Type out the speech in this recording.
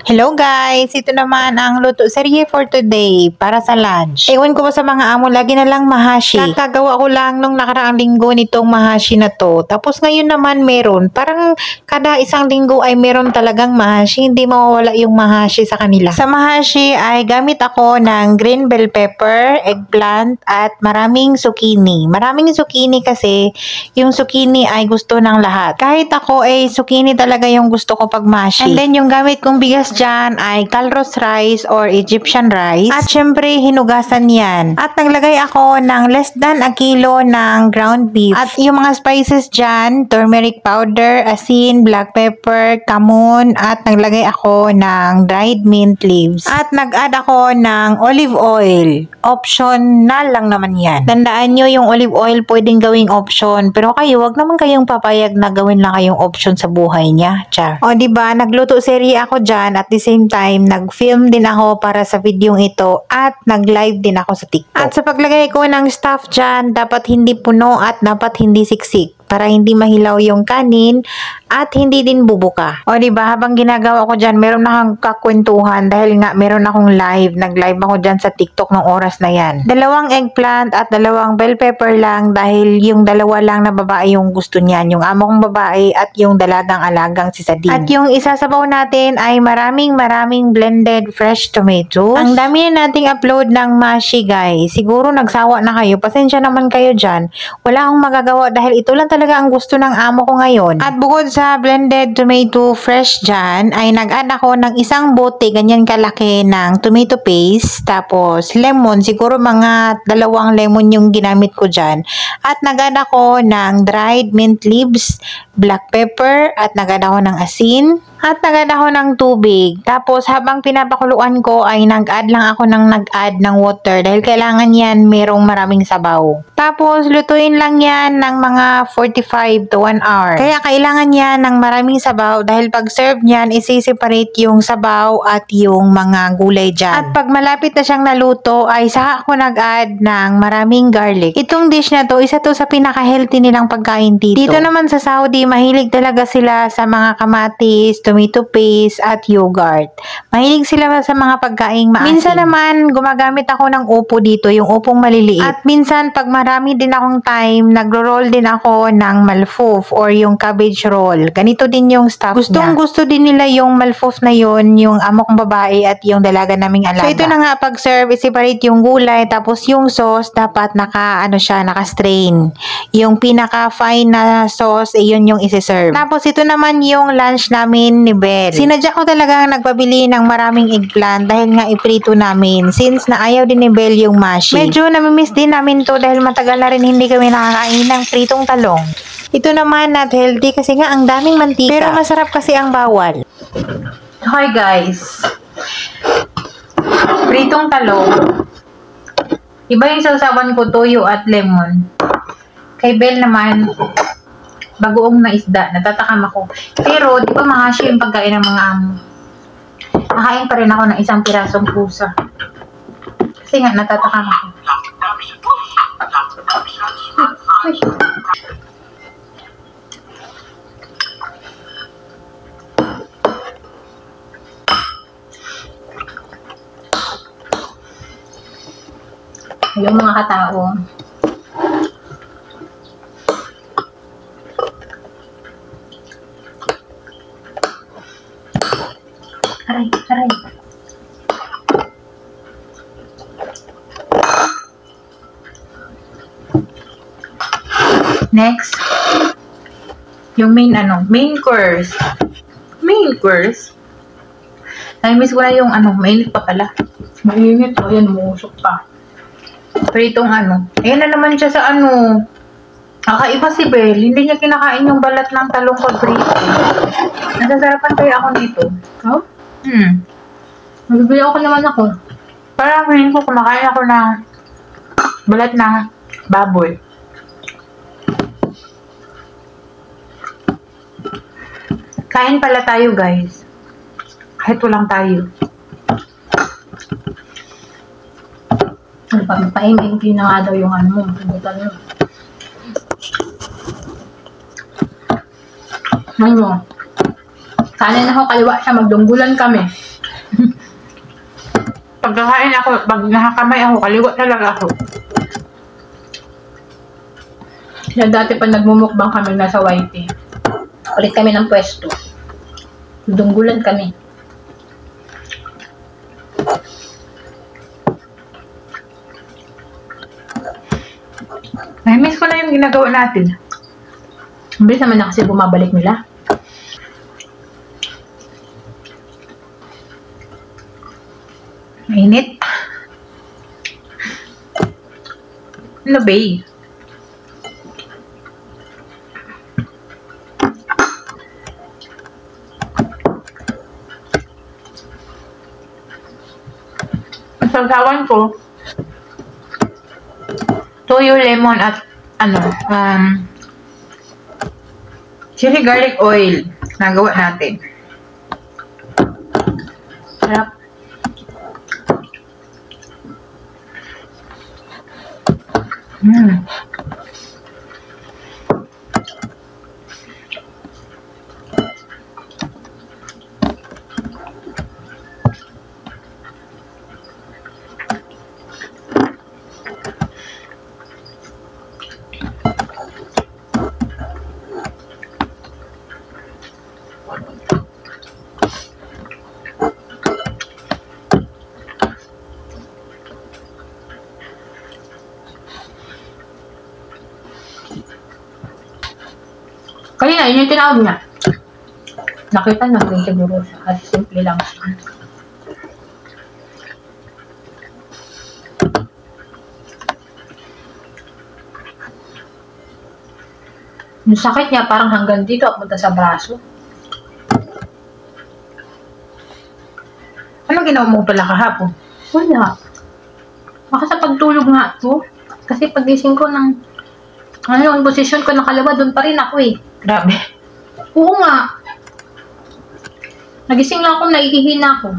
Hello guys! Ito naman ang luto serye for today para sa lunch. Ewan ko ba sa mga amo, lagi na lang mahashi. Kakagawa ko lang nung nakaraang linggo nitong mahashi na to. Tapos ngayon naman meron. Parang kada isang linggo ay meron talagang mahashi. Hindi mawawala yung mahashi sa kanila. Sa mahashi ay gamit ako ng green bell pepper, eggplant, at maraming zucchini. Maraming zucchini kasi yung zucchini ay gusto ng lahat. Kahit ako ay zucchini talaga yung gusto ko pag mahashi. And then yung gamit kong bigas dyan ay Calrose rice or Egyptian rice. At syempre, hinugasan yan. At naglagay ako ng less than a kilo ng ground beef. At yung mga spices dyan, turmeric powder, asin, black pepper, kamon, at naglagay ako ng dried mint leaves. At nag-add ako ng olive oil. Optional lang naman yan. Tandaan nyo, yung olive oil pwedeng gawing option. Pero kayo, wag naman kayong papayag na gawin lang kayong option sa buhay niya. Char. O diba, nagluto serye ako dyan. At the same time, nag-film din ako para sa video ito at nag-live din ako sa TikTok. At sa paglagay ko ng stuff dyan, dapat hindi puno at dapat hindi siksik para hindi mahilaw yung kanin at hindi din bubuka. O diba, habang ginagawa ko dyan, meron na akong kakwentuhan dahil nga meron akong live. Nag-live ako dyan sa TikTok ng oras na yan. 2 eggplant at 2 bell pepper lang dahil yung 2 lang na babae yung gusto niyan. Yung amo kong babae at yung dalagang-alagang si Sadine. At yung isasabaw natin ay maraming blended fresh tomatoes. Ang dami na nating upload ng mashi guys. Siguro nagsawa na kayo. Pasensya naman kayo dyan. Wala akong magagawa dahil ito lang talaga ang gusto ng amo ko ngayon. At bukod sa blended tomato fresh dyan, ay nag-add ako ng isang bote, ganyan kalaki ng tomato paste, tapos lemon, siguro mga 2 lemon yung ginamit ko dyan. At nag-add ako ng dried mint leaves, black pepper, at nag-add ako ng asin, at nag-add ako ng tubig. Tapos habang pinapakuluan ko ay nag-add ng water dahil kailangan yan merong maraming sabaw. Tapos lutuin lang yan ng mga 45 to 1 hour. Kaya kailangan yan ng maraming sabaw dahil pag serve niyan, isi-separate yung sabaw at yung mga gulay dyan. At pag malapit na siyang naluto ay saka ako nag-add ng maraming garlic. Itong dish na to, isa to sa pinaka-healthy nilang pagkain dito. Dito naman sa Saudi, mahilig talaga sila sa mga kamatis, tomato paste, at yogurt. Mahilig sila sa mga pagkaing maasim. Minsan naman, gumagamit ako ng upo dito, yung upong maliliit. At minsan, pag marami din akong time, nagro-roll din ako ng malfoof or yung cabbage roll. Ganito din yung stuff niya. Gusto din nila yung malfoof na yun, yung amo kong babae at yung dalaga naming alaga. So, ito na nga, pag-serve, separate yung gulay, tapos yung sauce, dapat naka-strain. Yung pinaka-fine na sauce, yun yung isi-serve. Tapos, ito naman yung lunch namin ni Belle. Sinadya ko talagang nagpabili ng maraming eggplant dahil nga iprito namin since na ayaw din ni Belle yung mashi. Medyo namimiss din namin to dahil matagal na rin hindi kami nakakain ng pritong talong. Ito naman not healthy kasi nga ang daming mantika. Pero masarap kasi ang bawal. Hi guys. Pritong talong. Iba yung sausawan ko, toyo at lemon. Kay Belle naman, bagoong na isda. Natatakam ako. Pero, di ba mahashi yung pagkain ng mga amo? Nakain pa rin ako ng 1 pirasong pusa. Kasi nga, natatakam ako. Ay. Yung mga katao. Aray. Next, yung main course. Main course. Nai-miss ko na yung mainit pa pala. Mainit, ayan, musok pa. Pritong ayan na naman siya sa kakaiba si Belle, hindi niya kinakain yung balat ng talong pag prito. Nasasarapan kaya ako dito. Oh? Magbibili ako naman ako. Para feeling ko kumakain ako ng balat ng baboy. Kain pala tayo guys. Kahit walang tayo. Paimpi na nga daw yung mo. Pugutan mo. Kanin ako, kaliwa siya, magdunggulan kami. Pagkakain ako, pag nakakamay ako, kaliwa talaga ako. Yan dati pa nagmumukbang kami nasa YT. Ulit kami ng pwesto. Dunggulan kami. Miss ko na yung ginagawa natin. Bilis naman na kasi bumabalik nila. Mainit. Ano ba eh? Ang sawsawan ko, toyo, lemon, at chili garlic oil. Nagawa natin. Sarap. Kanina, yun yung tinawag niya. Nakita na rin siguro siya. At simple lang siya. Yung sakit niya parang hanggang dito at punta sa braso. Anong ginawa mo pala kahapon? Wala. Baka sa pagtulog nga to. Kasi pagising ko ng yung posisyon ko nakalawa, doon pa rin ako eh. Grabe. Oo nga. Nagising lang ako, nagigihina ako.